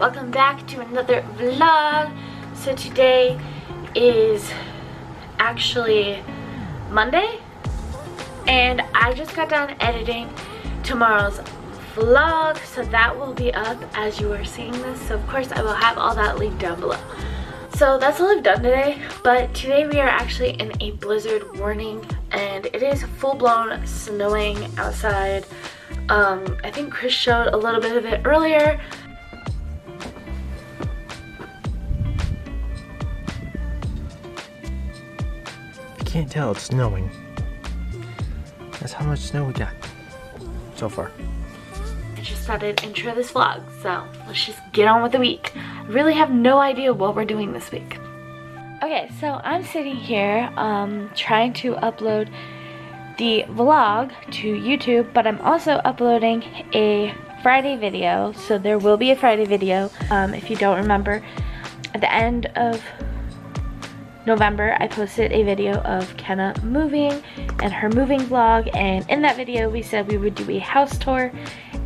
welcome back to another vlog. So today is actually Monday and I just got done editing tomorrow's vlog, so that will be up as you are seeing this. So of course I will have all that linked down below. So that's all I've done today, but today we are actually in a blizzard warning and it is full-blown snowing outside. I think Chris showed a little bit of it earlier. I can't tell it's snowing. That's how much snow we got so far. I just thought I'd intro this vlog, so let's just get on with the week. I really have no idea what we're doing this week. Okay, so I'm sitting here trying to upload the vlog to YouTube, but I'm also uploading a Friday video, so there will be a Friday video. If you don't remember, at the end of November I posted a video of Kenna moving and her moving vlog, and in that video we said we would do a house tour,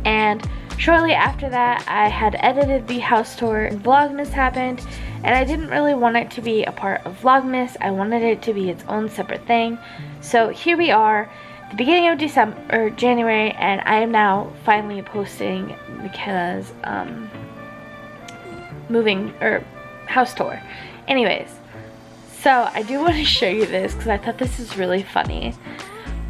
and shortly after that I had edited the house tour and Vlogmas happened, and I didn't really want it to be a part of Vlogmas. I wanted it to be its own separate thing. So here we are, the beginning of December or January, and I am now finally posting McKenna's moving or house tour. Anyways, so I do want to show you this because I thought this is really funny.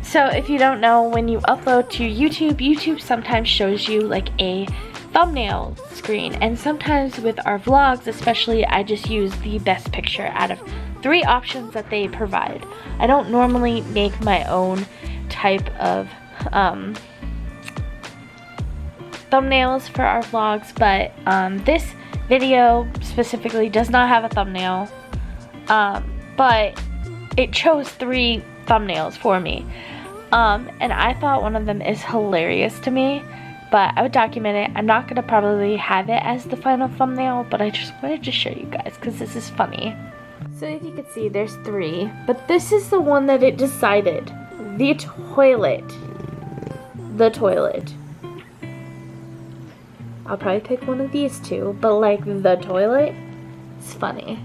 So if you don't know, when you upload to YouTube, YouTube sometimes shows you like a thumbnail screen, and sometimes with our vlogs especially, I just use the best picture out of 3 options that they provide. I don't normally make my own type of thumbnails for our vlogs, but this video specifically does not have a thumbnail, but it chose 3 thumbnails for me, and I thought one of them is hilarious to me, but I would document it. I'm not gonna probably have it as the final thumbnail, but I just wanted to show you guys because this is funny. So if you can see, there's 3, but this is the one that it decided. The toilet. The toilet. I'll probably pick one of these 2, but like the toilet, it's funny.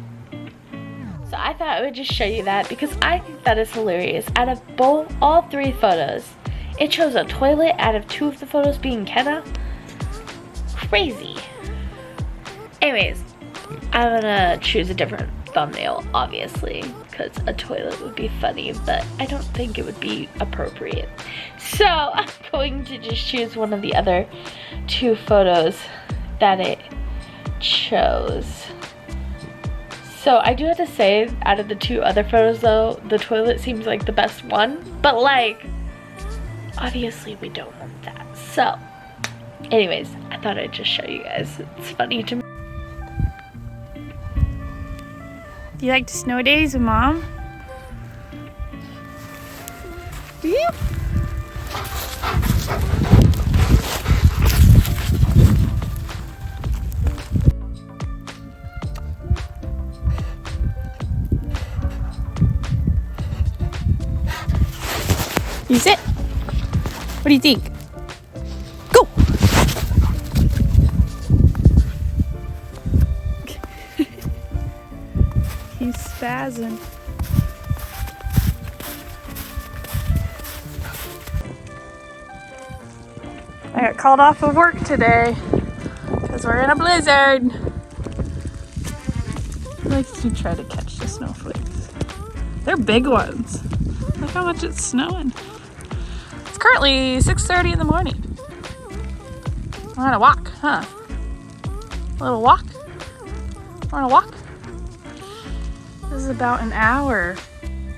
So I thought I would just show you that because I think that is hilarious. Out of all 3 photos, it chose a toilet out of 2 of the photos being Kenna. Crazy. Anyways, I'm gonna choose a different thumbnail, obviously, because a toilet would be funny, but I don't think it would be appropriate. So I'm going to just choose one of the other 2 photos that it chose. So I do have to say, out of the 2 other photos though, the toilet seems like the best one, but like, obviously we don't want that. So anyways, I thought I'd just show you guys. It's funny to me. Do you like the snow days with Mom? Do you? You sit. What do you think? Go! He's spazzing. I got called off of work today because we're in a blizzard. I like to try to catch the snowflakes. They're big ones. Look how much it's snowing. It's currently 6:30 in the morning. We're on a walk, huh? A little walk? We're on a walk? This is about an hour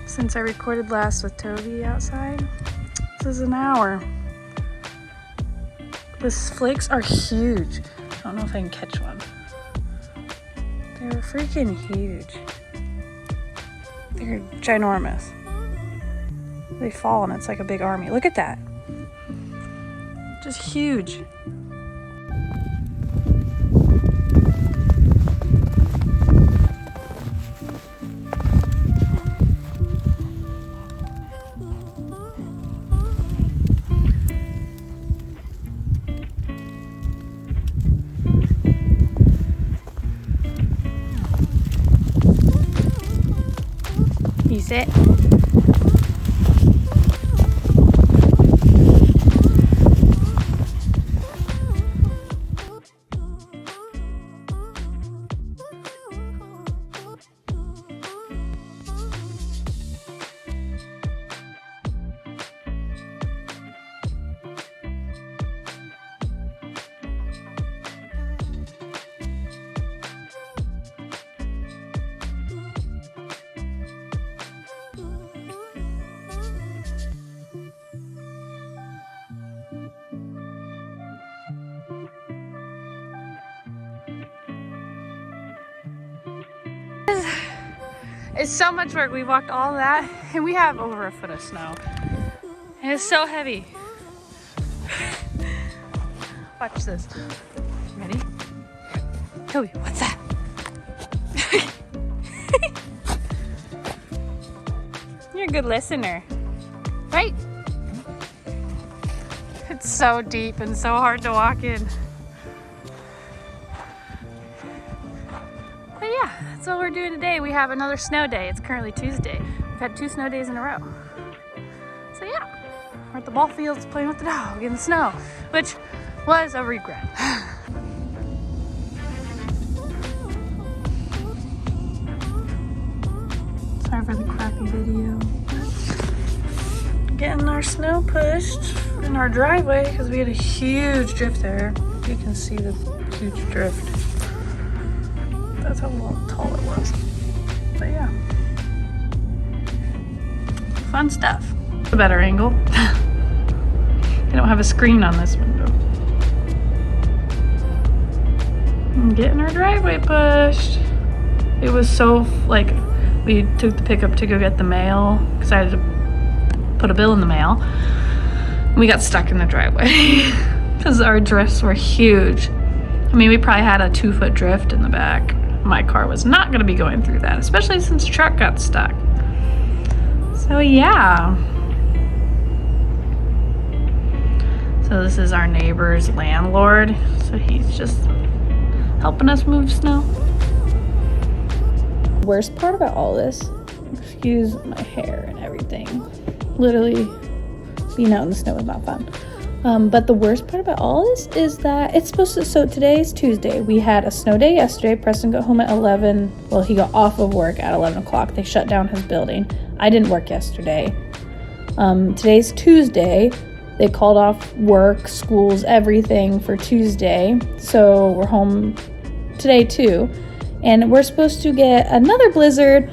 since I recorded last with Toby outside. This is an hour. The flakes are huge. I don't know if I can catch one. They're freaking huge. They're ginormous. They fall and it's like a big army. Look at that. Just huge. you sit? It's so much work. We walked all that and we have over a foot of snow. And it's so heavy. Watch this. Ready? Toby, what's that? You're a good listener, right? It's so deep and so hard to walk in. But yeah, that's what we're doing today. We have another snow day. It's currently Tuesday. We've had 2 snow days in a row. So yeah, we're at the ball fields playing with the dog in the snow, which was a regret. Sorry for the crappy video. Getting our snow pushed in our driveway because we had a huge drift there. You can see the huge drift. That's how tall it was. But yeah. Fun stuff. A better angle. I don't have a screen on this window. I'm getting our driveway pushed. It was so, like, we took the pickup to go get the mail because I had to put a bill in the mail. We got stuck in the driveway because our drifts were huge. I mean, we probably had a 2-foot drift in the back. My car was not going to be going through that, especially since the truck got stuck. So yeah. So this is our neighbor's landlord. So he's just helping us move snow. The worst part about all this, excuse my hair and everything, literally being out in the snow is not fun. But the worst part about all this is that it's supposed to, so today's Tuesday. We had a snow day yesterday. Preston got home at 11. Well, he got off of work at 11 o'clock. They shut down his building. I didn't work yesterday. Today's Tuesday. They called off work, schools, everything for Tuesday. So we're home today too. And we're supposed to get another blizzard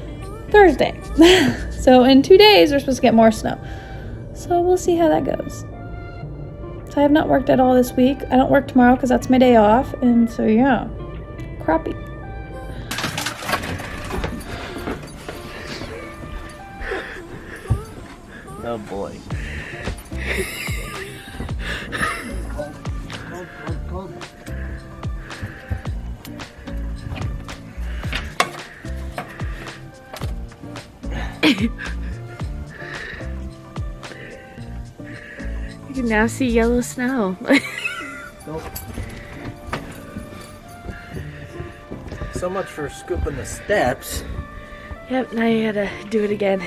Thursday. So in 2 days, we're supposed to get more snow. So we'll see how that goes. So I have not worked at all this week. I don't work tomorrow because that's my day off. And so yeah, crappy. Oh boy. You can now see yellow snow. Nope. So much for scooping the steps. Yep, now you gotta do it again.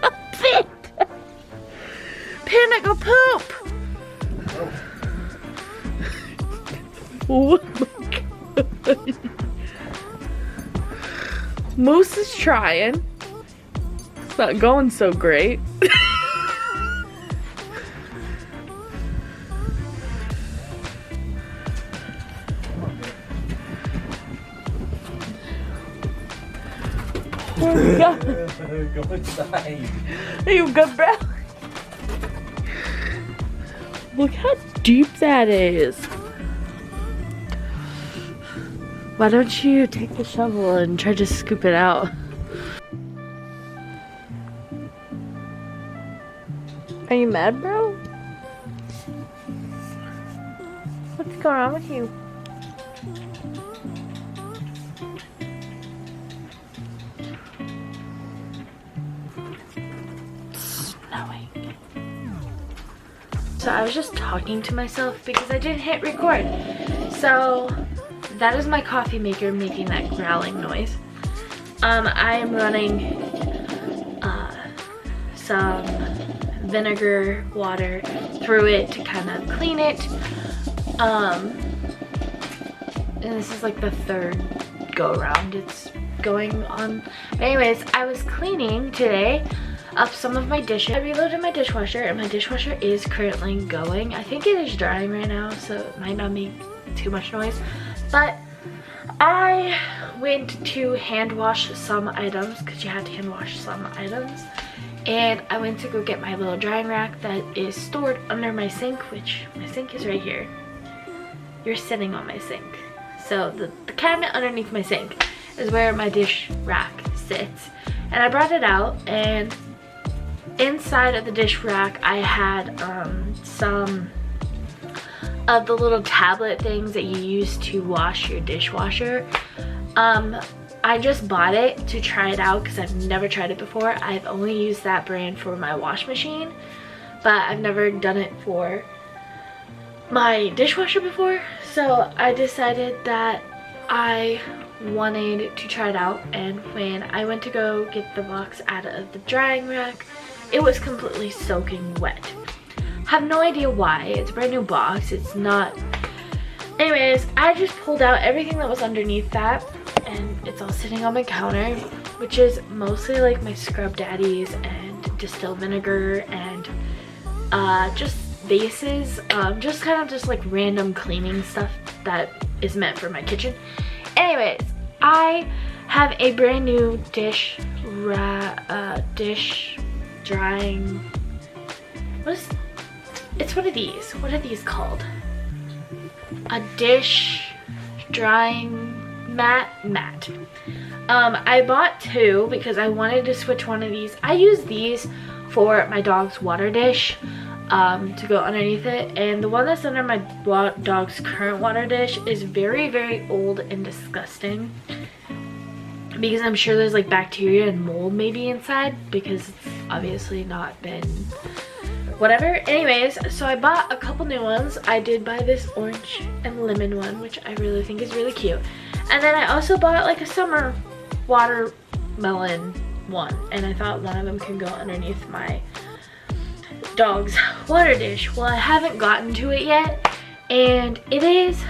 A pit! Panda, go poop! Oh my god. Moose is trying. It's not going so great. Go inside. Are you good, bro? Look how deep that is. Why don't you take the shovel and try to scoop it out? Are you mad, bro? What's going on with you? Snowing. So I was just talking to myself because I didn't hit record. So that is my coffee maker making that growling noise. I am running some vinegar water through it to kind of clean it. And this is like the third go around it's going on. But anyways, I was cleaning today up some of my dishes. I reloaded my dishwasher and my dishwasher is currently going. I think it is drying right now, so it might not make too much noise. But I went to hand wash some items because you have to hand wash some items. And I went to go get my little drying rack that is stored under my sink, which my sink is right here. You're sitting on my sink. So the cabinet underneath my sink is where my dish rack sits. And I brought it out, and inside of the dish rack I had some of the little tablet things that you use to wash your dishwasher. I just bought it to try it out because I've never tried it before. I've only used that brand for my wash machine, but I've never done it for my dishwasher before. So I decided that I wanted to try it out, and when I went to go get the box out of the drying rack, it was completely soaking wet. Have no idea why. It's a brand new box. It's not. Anyways, I just pulled out everything that was underneath that, and it's all sitting on my counter, which is mostly like my Scrub Daddies and distilled vinegar and just vases, just kind of just like random cleaning stuff that is meant for my kitchen. Anyways, I have a brand new dish drying. It's one of these. What are these called? A dish drying mat. I bought two because I wanted to switch one of these. I use these for my dog's water dish to go underneath it, and the one that's under my dog's current water dish is very, very old and disgusting because I'm sure there's like bacteria and mold maybe inside because it's obviously not been whatever. Anyways, so I bought a couple new ones. I did buy this orange and lemon one, which I really think is really cute. And then I also bought like a summer watermelon one, and I thought one of them can go underneath my dog's water dish. Well, I haven't gotten to it yet, and it is.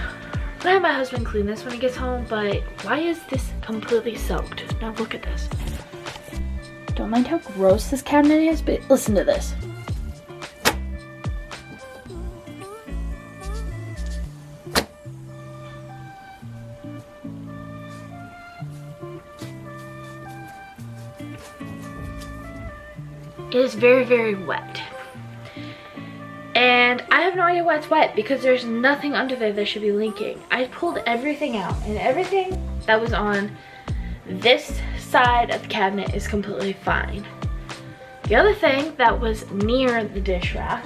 I'm gonna have my husband clean this when he gets home, but why is this completely soaked? Now look at this. Don't mind how gross this cabinet is, but listen to this. It is very, very wet. And I have no idea why it's wet because there's nothing under there that should be leaking. I pulled everything out, and everything that was on this side of the cabinet is completely fine. The other thing that was near the dish rack,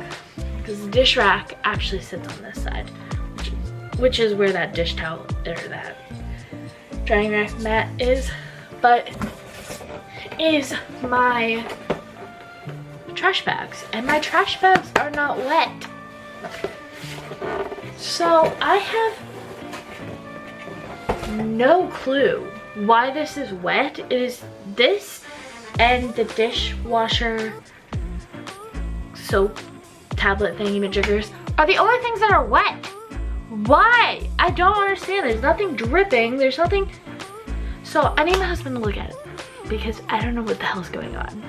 because the dish rack actually sits on this side, which is where that dish towel or that drying rack mat is, but is my trash bags, and my trash bags are not wet. So I have no clue why this is wet. It is this and the dishwasher soap tablet thingy-majiggers are the only things that are wet. Why? I don't understand. There's nothing dripping. There's nothing. So I need my husband to look at it because I don't know what the hell's going on.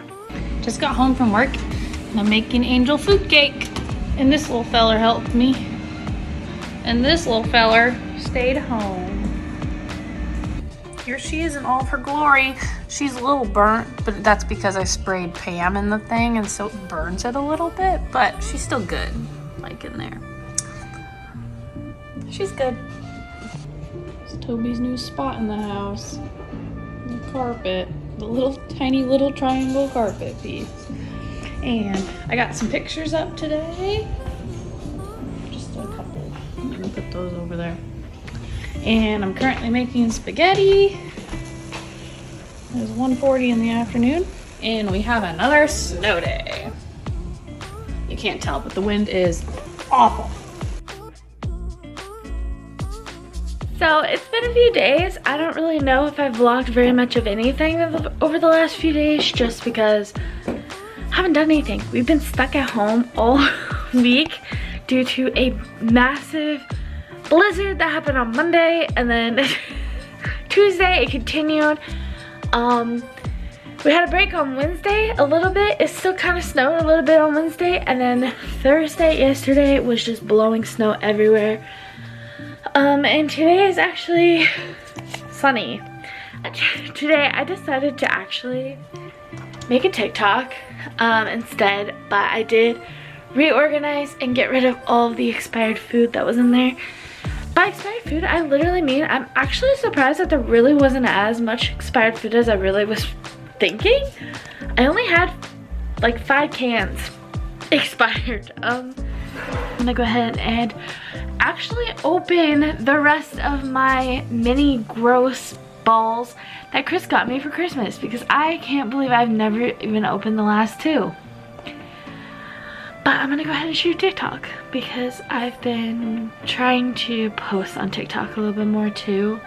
Just got home from work and I'm making angel food cake, and this little feller helped me, and this little feller stayed home. Here she is in all of her glory. She's a little burnt, but that's because I sprayed Pam in the thing, and so it burns it a little bit, but she's still good, like in there. She's good. It's Toby's new spot in the house. The carpet. The little tiny little triangle carpet piece. And I got some pictures up today. Just a couple. I'm gonna put those over there. And I'm currently making spaghetti. It's 1:40 in the afternoon, and we have another snow day. You can't tell, but the wind is awful. So it's been a few days. I don't really know if I've vlogged very much of anything over the last few days, just because I haven't done anything. We've been stuck at home all week due to a massive blizzard that happened on Monday, and then Tuesday it continued. We had a break on Wednesday a little bit. It still kind of snowed a little bit on Wednesday, and then Thursday, yesterday, was just blowing snow everywhere. And today is actually sunny. Today I decided to actually make a TikTok instead, but I did reorganize and get rid of all of the expired food that was in there. By expired food, I literally mean I'm actually surprised that there really wasn't as much expired food as I really was thinking. I only had like 5 cans expired. I'm gonna go ahead and actually open the rest of my mini gross balls that Chris got me for Christmas, because I can't believe I've never even opened the last 2. But I'm gonna go ahead and shoot TikTok because I've been trying to post on TikTok a little bit more too.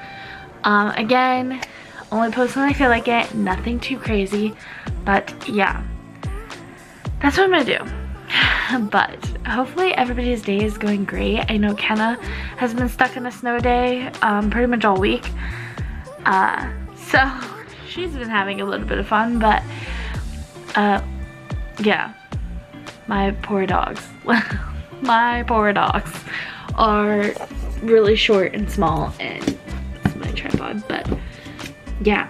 Again, only post when I feel like it, nothing too crazy, but yeah, that's what I'm gonna do. But hopefully everybody's day is going great. I know Kenna has been stuck in a snow day pretty much all week, so she's been having a little bit of fun, but yeah, my poor dogs. My poor dogs are really short and small, and that's my tripod, but yeah.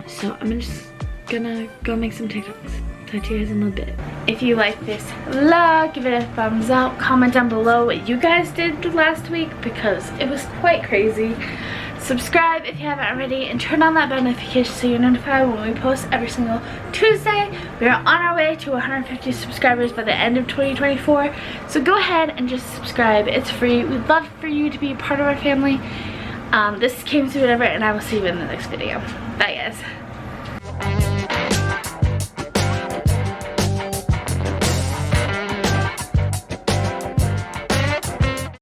So I'm just gonna go make some TikToks. Talk to you guys in a little bit. If you like this vlog, give it a thumbs up. Comment down below what you guys did last week, because it was quite crazy. Subscribe if you haven't already, and turn on that bell notification so you're notified when we post every single Tuesday. We are on our way to 150 subscribers by the end of 2024. So go ahead and just subscribe. It's free. We'd love for you to be a part of our family. This is KMCers, and I will see you in the next video. Bye guys.